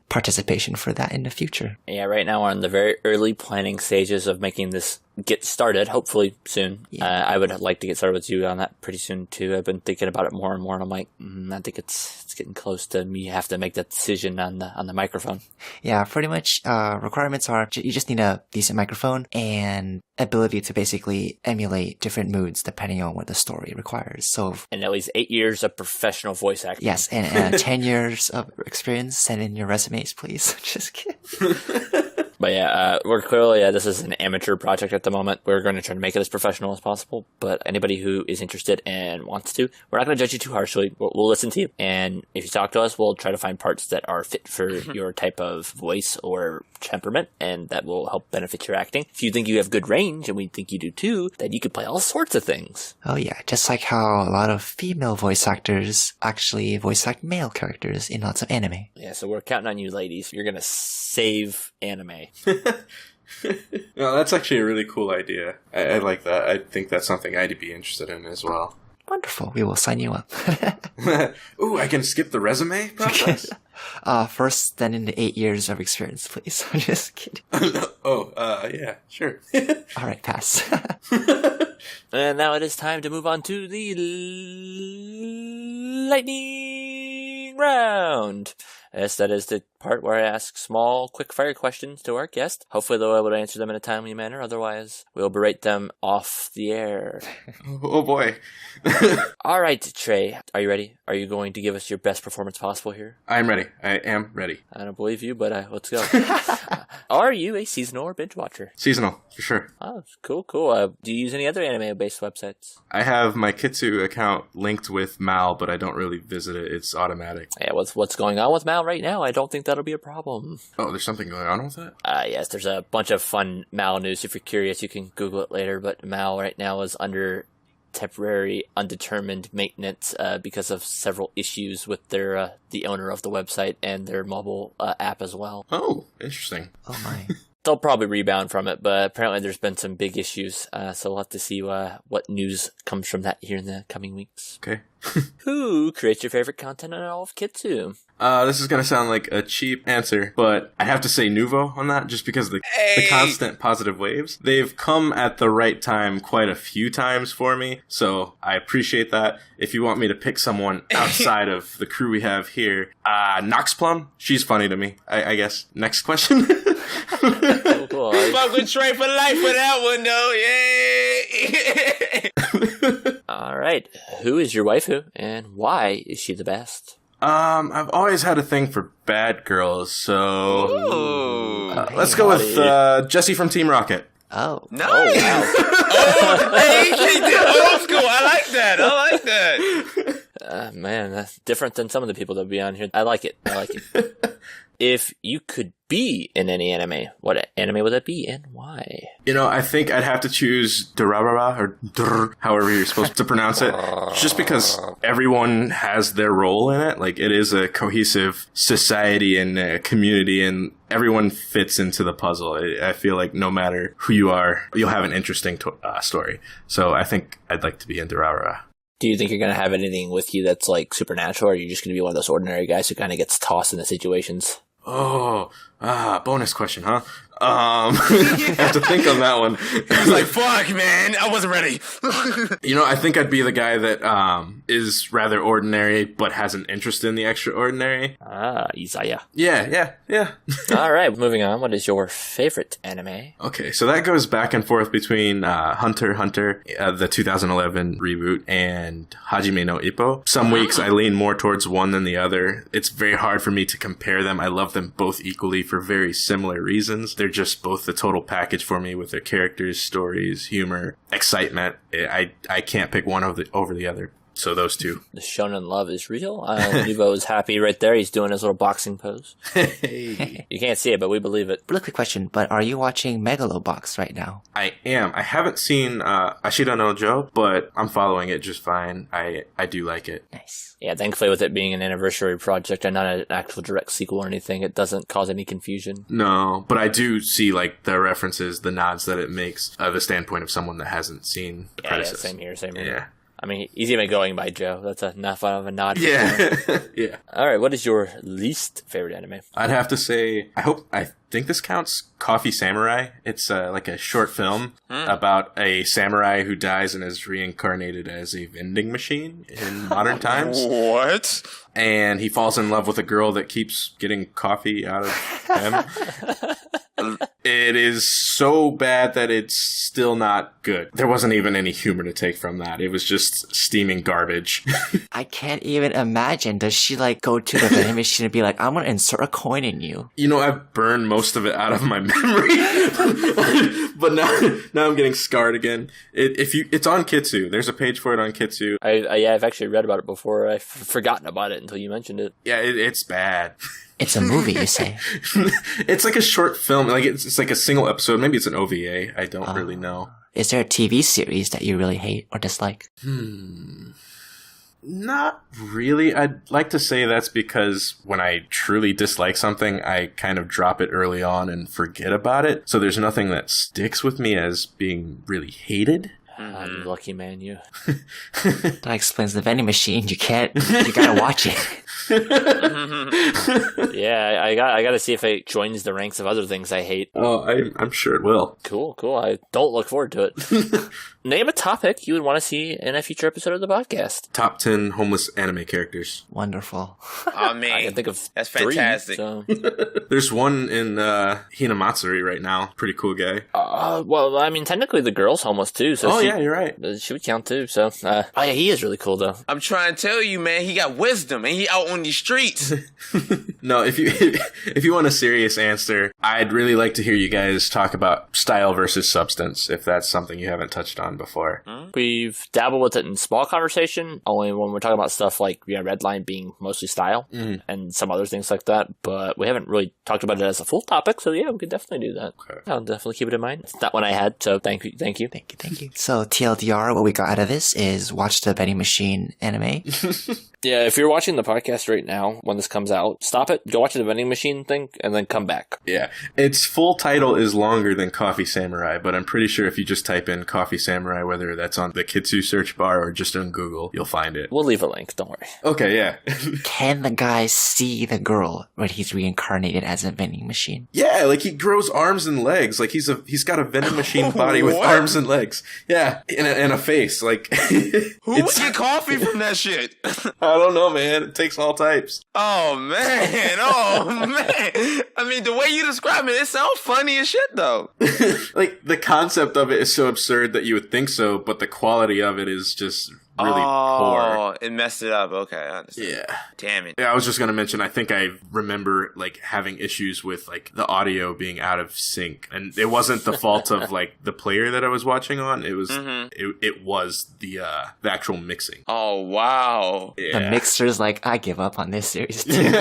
participation for that in the future. Yeah, right now we're in the very early planning stages of making this get started, hopefully soon. Yeah. I would like to get started with you on that pretty soon too. I've been thinking about it more and more, and I'm like, I think it's getting close to me have to make that decision on the microphone. Yeah, pretty much requirements are you just need a decent microphone and ability to basically emulate different moods depending on what the story requires. So, and at least 8 years of professional voice acting. Yes, and 10 years of experience. Send in your resumes, please. Just kidding. But yeah, we're clearly, this is an amateur project at the moment. We're going to try to make it as professional as possible. But anybody who is interested and wants to, we're not going to judge you too harshly. We'll listen to you. And if you talk to us, we'll try to find parts that are fit for your type of voice or temperament, and that will help benefit your acting. If you think you have good range, and we think you do too, then you can play all sorts of things. Oh yeah, just like how a lot of female voice actors actually voice act male characters in lots of anime. Yeah, so we're counting on you ladies. You're going to save anime. No, that's actually a really cool idea. I like that. I think that's something I'd be interested in as well. Wonderful. We will sign you up. Ooh, I can skip the resume process? First, then in the 8 years of experience, please. I'm just kidding. Yeah, sure. All right, pass. And now it is time to move on to the lightning round. Yes, that is the part where I ask small, quick-fire questions to our guest. Hopefully they'll be able to answer them in a timely manner. Otherwise, we'll berate them off the air. Oh boy. All right, Trey. Are you ready? Are you going to give us your best performance possible here? I'm ready. I am ready. I don't believe you, but let's go. Are you a seasonal or binge watcher? Seasonal, for sure. Oh, cool. Do you use any other anime-based websites? I have my Kitsu account linked with Mal, but I don't really visit it. It's automatic. Yeah, what's going on with Mal right now? I don't think that'll be a problem. Oh, there's something going on with that? Yes, there's a bunch of fun Mal news. If you're curious, you can Google it later, but Mal right now is under temporary undetermined maintenance because of several issues with their the owner of the website and their mobile app as well. Oh, interesting. Oh my. They'll probably rebound from it, but apparently there's been some big issues, so we'll have to see what news comes from that here in the coming weeks. Okay. Who creates your favorite content on all of Kitsu? This is going to sound like a cheap answer, but I have to say Nuvo on that just because the constant positive waves. They've come at the right time quite a few times for me, so I appreciate that. If you want me to pick someone outside of the crew we have here, Noxplum, she's funny to me, I guess. Next question. Cool. Fuck with Trey for life for that one, though. Yay! All right. Who is your waifu, and why is she the best? I've always had a thing for bad girls, so let's go with Jessie from Team Rocket. Oh. Nice. Oh, hey, she did old school. I like that. Man, that's different than some of the people that be on here. I like it. If you could be in any anime, what anime would that be and why? I think I'd have to choose Durarara, or however you're supposed to pronounce it, just because everyone has their role in it. Like, it is a cohesive society and a community, and everyone fits into the puzzle. I feel like no matter who you are, you'll have an interesting story. So I think I'd like to be in Durarara. Do you think you're going to have anything with you that's like supernatural, or are you just going to be one of those ordinary guys who kind of gets tossed into situations? Oh, bonus question, huh? I have to think on that one. He's like, fuck, man, I wasn't ready. I think I'd be the guy that is rather ordinary, but has an interest in the extraordinary. Isaiah. Yeah. All right, moving on. What is your favorite anime? Okay, so that goes back and forth between Hunter x Hunter, the 2011 reboot, and Hajime no Ippo. Some weeks I lean more towards one than the other. It's very hard for me to compare them. I love them both equally for very similar reasons. They're just both the total package for me with their characters, stories, humor, excitement. I can't pick one over the other. So those two. The shonen love is real. Nuvo is happy right there. He's doing his little boxing pose. Hey. You can't see it, but we believe it. Really quick question, but are you watching Megalobox right now? I am. I haven't seen Ashita no Joe, but I'm following it just fine. I do like it. Nice. Yeah, thankfully with it being an anniversary project and not an actual direct sequel or anything, it doesn't cause any confusion. No, but I do see like the references, the nods that it makes, the standpoint of someone that hasn't seen the predecessor. Same here. Yeah. I mean, he's even going by Joe. That's enough of a nod. Yeah. Yeah. All right, what is your least favorite anime? I'd have to say, I think this counts, Coffee Samurai. It's like a short film about a samurai who dies and is reincarnated as a vending machine in modern times. What? And he falls in love with a girl that keeps getting coffee out of him. It is so bad that it's still not good. There wasn't even any humor to take from that. It was just steaming garbage. I can't even imagine. Does she like go to the vending machine and be like, I'm gonna insert a coin in you? I've burned most of it out of my memory. But now I'm getting scarred again. It's on Kitsu. There's a page for it on Kitsu. I've actually read about it before. I've forgotten about it until you mentioned it. Yeah, it's bad. It's a movie, you say? It's like a short film. Like it's like a single episode. Maybe it's an OVA. I don't really know. Is there a TV series that you really hate or dislike? Not really. I'd like to say that's because when I truly dislike something, I kind of drop it early on and forget about it. So there's nothing that sticks with me as being really hated. You lucky man, you. That explains the vending machine. You gotta watch it. Yeah, I got to see if it joins the ranks of other things I hate. Oh, I'm sure it will. Cool. I don't look forward to it. Name a topic you would want to see in a future episode of the podcast. Top 10 homeless anime characters. Wonderful. I mean, I can think of that's 3, fantastic. so. There's one in Hinamatsuri right now. Pretty cool guy. Well, I mean, technically the girl's homeless too. So yeah, you're right. She would count too. So, yeah, he is really cool though. I'm trying to tell you, man, he got wisdom and he out on these streets. No, if you want a serious answer, I'd really like to hear you guys talk about style versus substance, if that's something you haven't touched on before. We've dabbled with it in small conversation, only when we're talking about stuff like Redline being mostly style and some other things like that, but we haven't really talked about it as a full topic, so yeah, we could definitely do that. Okay. I'll definitely keep it in mind. It's not one I had, so thank you. Thank you. So TLDR, what we got out of this is watch the vending machine anime. Yeah, if you're watching the podcast right now, when this comes out, stop it, go watch the vending machine thing, and then come back. Yeah. Its full title is longer than Coffee Samurai, but I'm pretty sure if you just type in Coffee Samurai, whether that's on the Kitsu search bar or just on Google, you'll find it. We'll leave a link, don't worry. Okay, yeah. Can the guy see the girl when he's reincarnated as a vending machine? Yeah, like he grows arms and legs. Like he's got a vending machine body with arms and legs. Yeah, and a face. Like who would get coffee from that shit? I don't know, man. It takes all types. Oh man. I mean, the way you describe it sounds funny as shit, though. Like the concept of it is so absurd that you would think so, but the quality of it is just really poor. It messed it up. Okay, I understand. Yeah. Damn it. Yeah, I was just going to mention, I think I remember, like, having issues with, like, the audio being out of sync. And it wasn't the fault of, like, the player that I was watching on. It was, it was the actual mixing. Oh, wow. The mixer's like, I give up on this series too.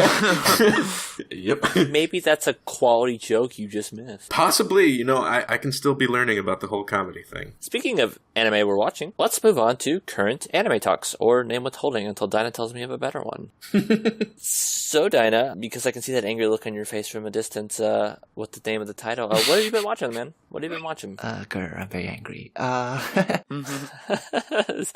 Yep. Maybe that's a quality joke you just missed. Possibly, you know, I can still be learning about the whole comedy thing. Speaking of anime we're watching, let's move on to current anime talks, or name withholding until Dyna tells me of a better one. So, Dyna, because I can see that angry look on your face from a distance, with the name of the title, what have you been watching, man? What have you been watching? Grr, I'm very angry.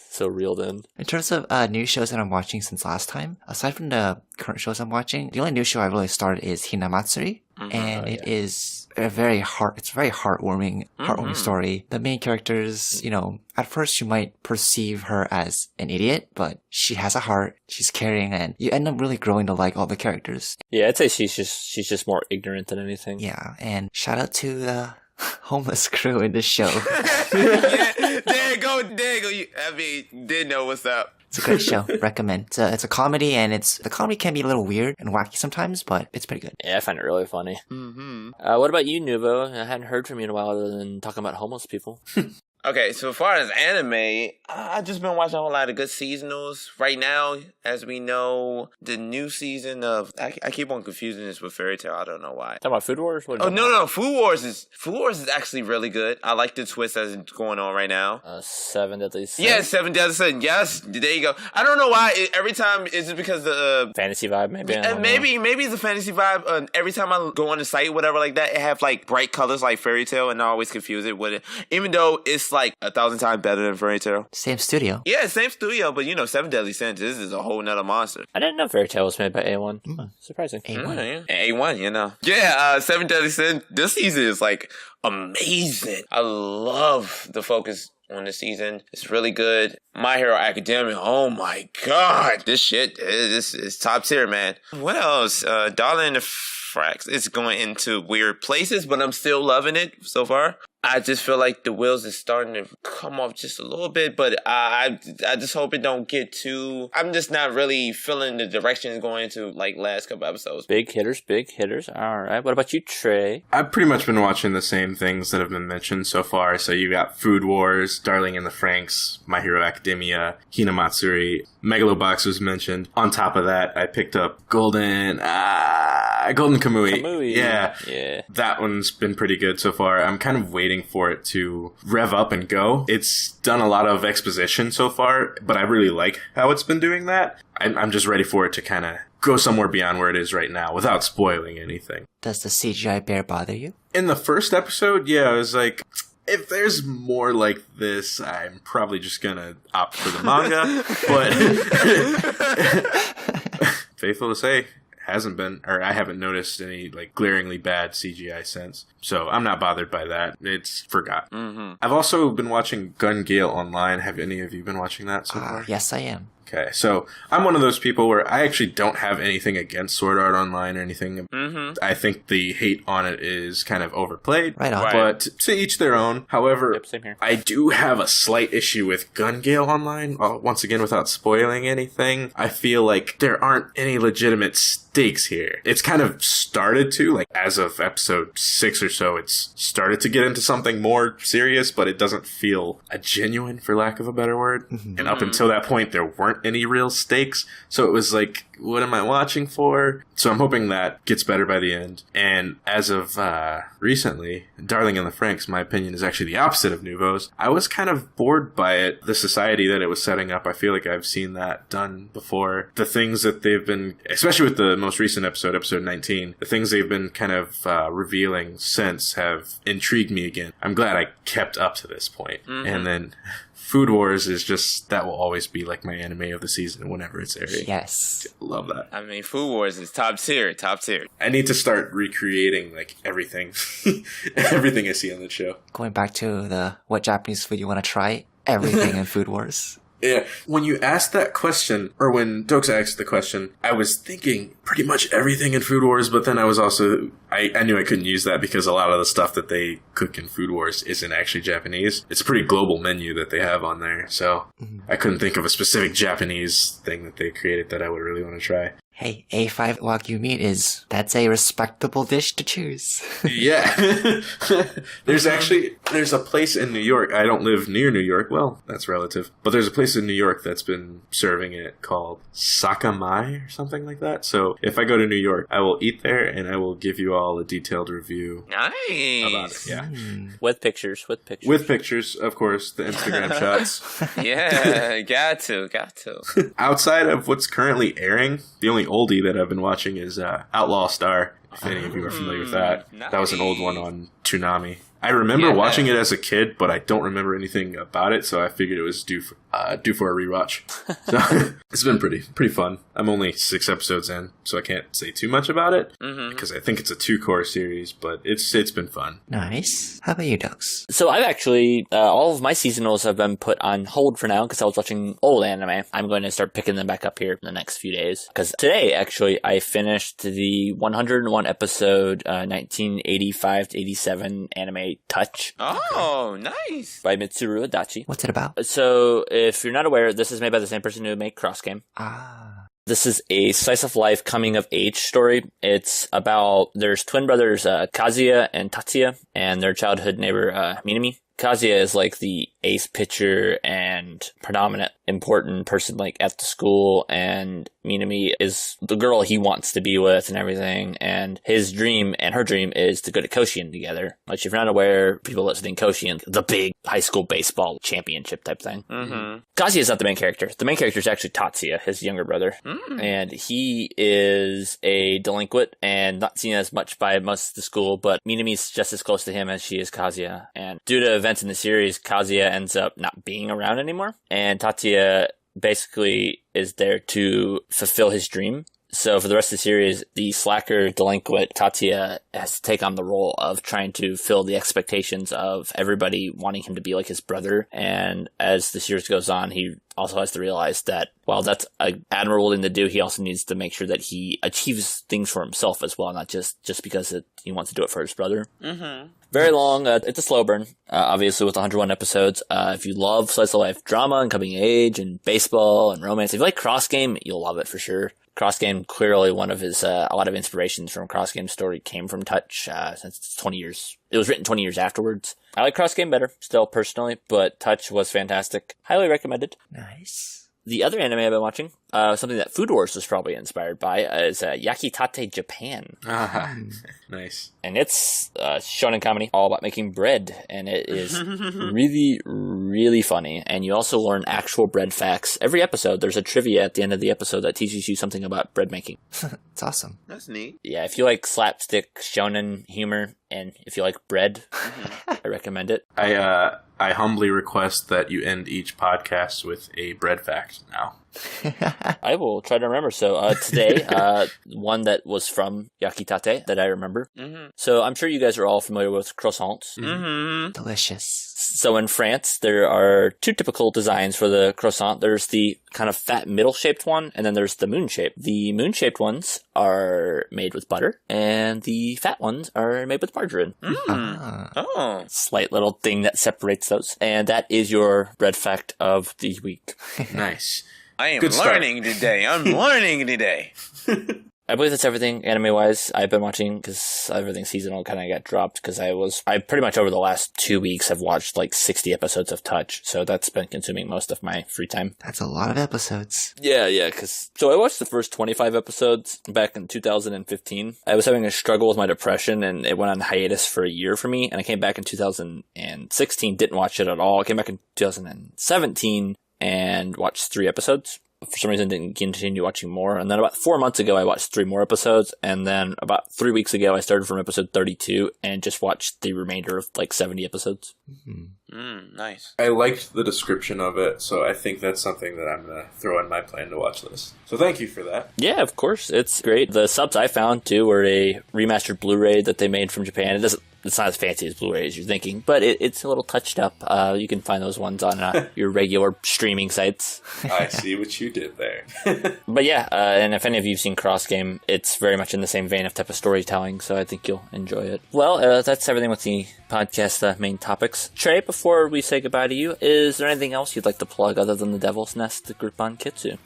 So real then. In terms of new shows that I'm watching since last time, aside from the current shows I'm watching, the only new show I really started is Hinamatsuri. And it is a very heartwarming story. The main characters, you know, at first you might perceive her as an idiot, but she has a heart, she's caring, and you end up really growing to like all the characters. Yeah, I'd say she's just more ignorant than anything. Yeah, and shout out to the homeless crew in this show. Yeah, there you go. Did know what's up. It's a great show. Recommend. It's a comedy, and the comedy can be a little weird and wacky sometimes, but it's pretty good. Yeah, I find it really funny. What about you, Nuvo? I hadn't heard from you in a while other than talking about homeless people. Okay, so as far as anime, I've just been watching a whole lot of good seasonals. Right now, as we know, the new season of... I keep on confusing this with Fairy Tail. I don't know why. Talking about Food Wars? No. Food Wars is actually really good. I like the twist that's going on right now. 7 Deadly Sins? Yeah, 7 Deadly Sins. Yes, there you go. I don't know why. Every time, is it because the... fantasy vibe, maybe? Maybe it's a fantasy vibe. Every time I go on the site, whatever like that, it have like bright colors like Fairy Tail, and I always confuse it with it. Even though it's like 1,000 times better than Fairy Tail. Same studio. Yeah, same studio, but you know, 7 Deadly Sins, this is a whole nother monster. I didn't know Fairy Tail was made by A1. Surprising. A1. A1, you know. Yeah, 7 Deadly Sins, this season is like amazing. I love the focus on the season. It's really good. My Hero Academia, oh my god. This shit, this is top tier, man. What else? Darling in the Frax. It's going into weird places, but I'm still loving it so far. I just feel like the wheels is starting to come off just a little bit, but I just hope it don't get too... I'm just not really feeling the direction it's going into, like, last couple episodes. Big hitters. All right. What about you, Trey? I've pretty much been watching the same things that have been mentioned so far. So you got Food Wars, Darling in the Franxx, My Hero Academia, Hinamatsuri, Megalobox was mentioned. On top of that, I picked up Golden Kamui. Yeah. That one's been pretty good so far. I'm kind of waiting for it to rev up and go. It's done a lot of exposition so far, but I really like how it's been doing that. I'm just ready for it to kind of go somewhere beyond where it is right now without spoiling anything. Does the CGI bear bother you? In the first episode, yeah, I was like... if there's more like this, I'm probably just gonna opt for the manga. But faithful to say, hasn't been, or I haven't noticed any like glaringly bad CGI since. So I'm not bothered by that. It's forgotten. I've also been watching Gun Gale Online. Have any of you been watching that so far? Yes, I am. Okay, so I'm one of those people where I actually don't have anything against Sword Art Online or anything. I think the hate on it is kind of overplayed. Right on. But to each their own. However, same here. I do have a slight issue with Gun Gale Online. Once again, without spoiling anything, I feel like there aren't any legitimate stakes here. It's kind of started to, like, as of episode 6 or so, it's started to get into something more serious, but it doesn't feel genuine, for lack of a better word. And up until that point, there weren't any real stakes. So it was like, what am I watching for? So I'm hoping that gets better by the end. And as of recently, Darling in the Franxx, my opinion is actually the opposite of Nuvo's. I was kind of bored by it. The society that it was setting up, I feel like I've seen that done before. The things that they've been, especially with the most recent episode 19, the things they've been kind of revealing since have intrigued me again. I'm glad I kept up to this point. And then... Food Wars is just, that will always be like my anime of the season whenever it's airing. Yes. Love that. I mean, Food Wars is top tier. I need to start recreating like everything, everything I see on the show. Going back to the what Japanese food you want to try, everything in Food Wars. Yeah, when you asked that question, or when Doaks asked the question, I was thinking pretty much everything in Food Wars, but then I was also, I knew I couldn't use that because a lot of the stuff that they cook in Food Wars isn't actually Japanese. It's a pretty global menu that they have on there, so I couldn't think of a specific Japanese thing that they created that I would really want to try. Hey, A5 Wagyu meat that's a respectable dish to choose. Yeah. There's a place in New York. I don't live near New York. Well, that's relative. But there's a place in New York that's been serving it called Sakamai or something like that. So if I go to New York, I will eat there and I will give you all a detailed review about it. Yeah. With pictures. With pictures, of course, the Instagram shots. Yeah, got to. Outside of what's currently airing, the only oldie that I've been watching is Outlaw Star, if any of you are familiar with that. Nice. That was an old one on Toonami. I remember watching it as a kid, but I don't remember anything about it, so I figured it was due for a rewatch. So it's been pretty fun. I'm only 6 episodes in, so I can't say too much about it, because I think it's a 2-core series, but it's been fun. Nice. How about you, Doaks? So I've actually, all of my seasonals have been put on hold for now because I was watching old anime. I'm going to start picking them back up here in the next few days. Because today, actually, I finished the 101 episode 1985 to 87 anime Touch. Oh, nice. By Mitsuru Adachi. What's it about? So, if you're not aware, this is made by the same person who made Cross Game. This is a slice of life coming of age story. It's about, there's twin brothers Kazuya and Tatsuya and their childhood neighbor Minami. Kazuya is like the ace pitcher and predominant important person like at the school, and Minami is the girl he wants to be with and everything, and his dream and her dream is to go to Koshien together. Like, if you're not aware, people listening, Koshien, the big high school baseball championship type thing. Kazuya is not the main character. The main character is actually Tatsuya, his younger brother, and he is a delinquent and not seen as much by most of the school, but Minami's just as close to him as she is Kazuya, and due to events in the series, Kazuya ends up not being around anymore, and Tatsuya basically is there to fulfill his dream. So for the rest of the series, the slacker delinquent Tatsuya has to take on the role of trying to fill the expectations of everybody wanting him to be like his brother. And as the series goes on, he also has to realize that while that's an admirable thing to do, he also needs to make sure that he achieves things for himself as well, not just because he wants to do it for his brother. Very long. It's a slow burn, obviously, with 101 episodes. If you love slice of life drama and coming of age and baseball and romance, if you like Cross Game, you'll love it for sure. Cross Game, clearly one of his, a lot of inspirations from Cross Game's story came from Touch, since it's 20 years. It was written 20 years afterwards. I like Cross Game better, still, personally, but Touch was fantastic. Highly recommended. Nice. The other anime I've been watching, something that Food Wars was probably inspired by, is Yakitate Japan. Nice. And it's shonen comedy, all about making bread, and it is really, really funny. And you also learn actual bread facts. Every episode, there's a trivia at the end of the episode that teaches you something about bread making. It's awesome. That's neat. Yeah, if you like slapstick shonen humor, and if you like bread, I recommend it. I humbly request that you end each podcast with a bread fact now. I will try to remember. So today, one that was from Yakitate that I remember. So I'm sure you guys are all familiar with croissants. Delicious. So in France, there are 2 typical designs for the croissant. There's the kind of fat middle-shaped one, and then there's the moon-shaped. The moon-shaped ones are made with butter, and the fat ones are made with margarine. Oh. Slight little thing that separates those. And that is your bread fact of the week. Nice. I am Good start. learning today. I'm learning today. I believe that's everything anime-wise I've been watching, because everything seasonal kind of got dropped, because I pretty much over the last 2 weeks have watched like 60 episodes of Touch, so that's been consuming most of my free time. That's a lot of episodes. Yeah, so I watched the first 25 episodes back in 2015. I was having a struggle with my depression, and it went on hiatus for a year for me, and I came back in 2016, didn't watch it at all. I came back in 2017 and watched 3 episodes. For some reason, didn't continue watching more. And then about 4 months ago, I watched 3 more episodes. And then about 3 weeks ago, I started from episode 32 and just watched the remainder of like 70 episodes. Nice. I liked the description of it, so I think that's something that I'm going to throw in my plan to watch list. So thank you for that. Yeah, of course. It's great. The subs I found, too, were a remastered Blu-ray that they made from Japan. it's not as fancy as Blu-ray as you're thinking, but it's a little touched up. You can find those ones on your regular streaming sites. I see what you did there. But yeah, and if any of you have seen Cross Game, it's very much in the same vein of type of storytelling, so I think you'll enjoy it. Well, that's everything with the podcast main topics. Trey, before we say goodbye to you, is there anything else you'd like to plug other than the Devil's Nest, the group on Kitsu?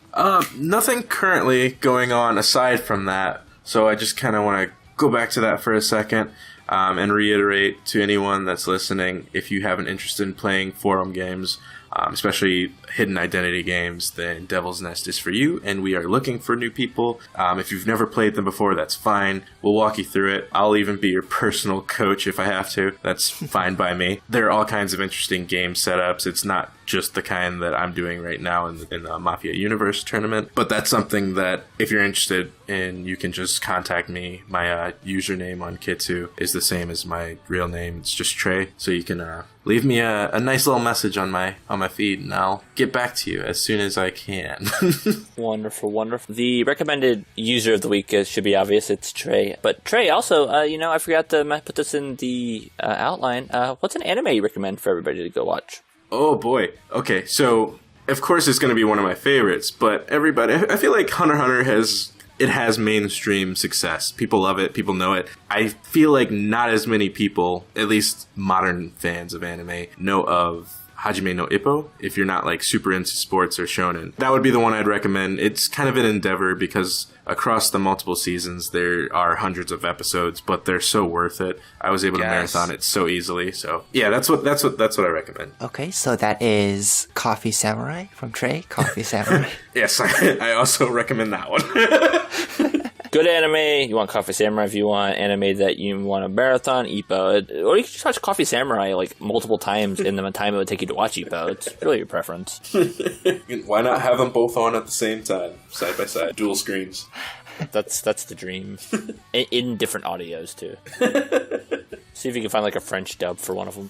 Nothing currently going on aside from that, so I just kind of want to go back to that for a second. And reiterate to anyone that's listening, if you have an interest in playing forum games, especially hidden identity games, then Devil's Nest is for you, and we are looking for new people. If you've never played them before, that's fine. We'll walk you through it. I'll even be your personal coach if I have to. That's fine by me. There are all kinds of interesting game setups. It's not just the kind that I'm doing right now in the Mafia Universe tournament, but that's something that if you're interested in, you can just contact me. My username on Kitsu is the same as my real name. It's just Trey, so you can leave me a nice little message on my feed, and I'll get back to you as soon as I can. Wonderful, wonderful. The recommended user of the week should be obvious. It's Trey. But Trey, also, I forgot to put this in the outline. What's an anime you recommend for everybody to go watch? Oh boy. Okay, so of course it's going to be one of my favorites, but everybody, I feel like Hunter x Hunter has mainstream success. People love it. People know it. I feel like not as many people, at least modern fans of anime, know of Hajime no Ippo, if you're not like super into sports or shonen. That would be the one I'd recommend. It's kind of an endeavor because across the multiple seasons there are hundreds of episodes, but they're so worth it. I was able to marathon it so easily. So yeah, that's what I recommend. Okay, so that is Coffee Samurai from Trey. Coffee Samurai. Yes, I also recommend that one. Good anime, you want Coffee Samurai. If you want anime that you want a marathon, Ippo. Or you can just watch Coffee Samurai like multiple times in the time it would take you to watch Ippo. It's really your preference. Why not have them both on at the same time, side by side, dual screens? That's the dream. In different audios, too. See if you can find like a French dub for one of them.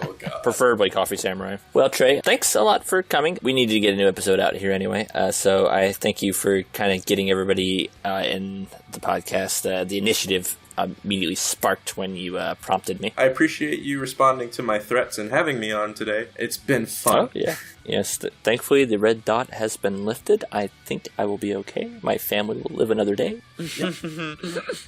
Oh, God. Preferably Coffee Samurai. Well, Trey, thanks a lot for coming. We needed to get a new episode out here anyway, so I thank you for kind of getting everybody in the podcast. The initiative immediately sparked when you prompted me. I appreciate you responding to my threats and having me on today. It's been fun. Oh, yeah. Yes, thankfully the red dot has been lifted. I think I will be okay. My family will live another day.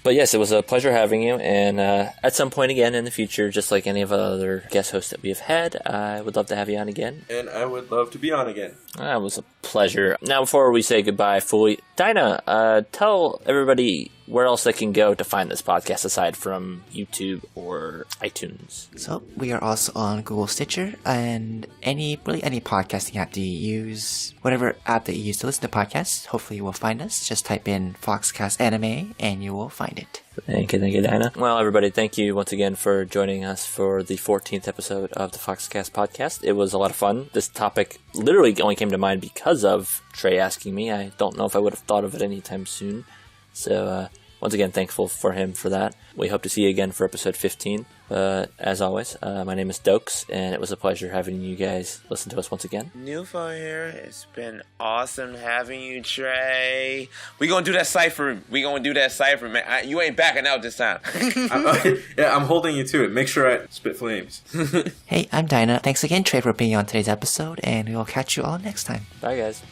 But yes, it was a pleasure having you, and at some point again in the future, just like any of the other guest hosts that we have had, I would love to have you on again. And I would love to be on again. It was a pleasure. Now, before we say goodbye fully, Dyna, tell everybody where else they can go to find this podcast aside from YouTube or iTunes. So we are also on Google Stitcher and any podcasting app that you use, whatever app that you use to listen to podcasts. Hopefully you will find us. Just type in FoxCast Anime and you will find it. Thank you, Dyna. Well, everybody, thank you once again for joining us for the 14th episode of the FoxCast podcast. It was a lot of fun. This topic literally only came to mind because of Trey asking me. I don't know if I would have thought of it anytime soon. So, once again, thankful for him for that. We hope to see you again for episode 15. As always, my name is Doaks, and it was a pleasure having you guys listen to us once again. Nuvo here. It's been awesome having you, Trey. We gonna do that cipher. Man. You ain't backing out this time. I'm holding you to it. Make sure I spit flames. Hey, I'm Dyna. Thanks again, Trey, for being on today's episode, and we'll catch you all next time. Bye, guys.